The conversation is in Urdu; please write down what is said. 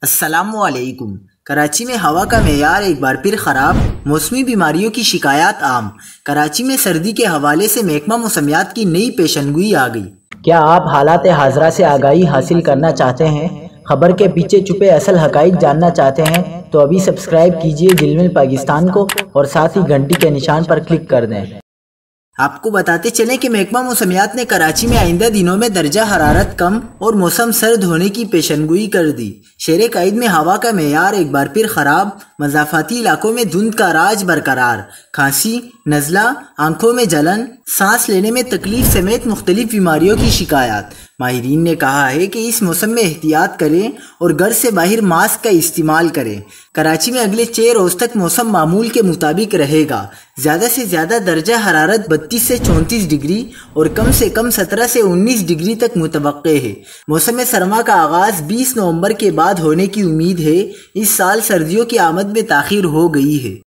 السلام علیکم۔ کراچی میں ہوا کا معیار ایک بار پھر خراب، موسمی بیماریوں کی شکایات عام۔ کراچی میں سردی کے حوالے سے محکمہ موسمیات کی نئی پیشنگوئی آ گئی۔ کیا آپ حالات حاضرہ سے آگاہی حاصل کرنا چاہتے ہیں؟ خبر کے پیچھے چھپے اصل حقائق جاننا چاہتے ہیں تو ابھی سبسکرائب کیجئے جلمل پاکستان کو اور ساتھ ہی گھنٹی کے نشان پر کلک کر دیں۔ آپ کو بتاتے چلیں کہ محکمہ موسمیات نے کراچی میں آئندہ دنوں میں درجہ حرارت کم اور موسم سرد ہونے کی پیشنگوئی کر دی۔ شہر قائد میں ہوا کا معیار ایک بار پھر خراب، مضافاتی علاقوں میں دھند کا راج برقرار، کھانسی، نزلہ، آنکھوں میں جلن، سانس لینے میں تکلیف سمیت مختلف بیماریوں کی شکایات۔ ماہرین نے کہا ہے کہ اس موسم میں احتیاط کریں اور گھر سے باہر ماسک کا استعمال کریں۔ کراچی میں اگلے 6 روز تک موسم معمول کے مطابق رہے گا۔ زیادہ سے زیادہ درجہ حرارت 32 سے 34 ڈگری اور کم سے کم 17 سے 19 ڈگری تک متوقع ہے۔ موسم سرما کا آغاز 20 نومبر کے بعد ہونے کی امید ہے۔ اس سال سردیوں کی آمد میں تاخیر ہو گئی ہے۔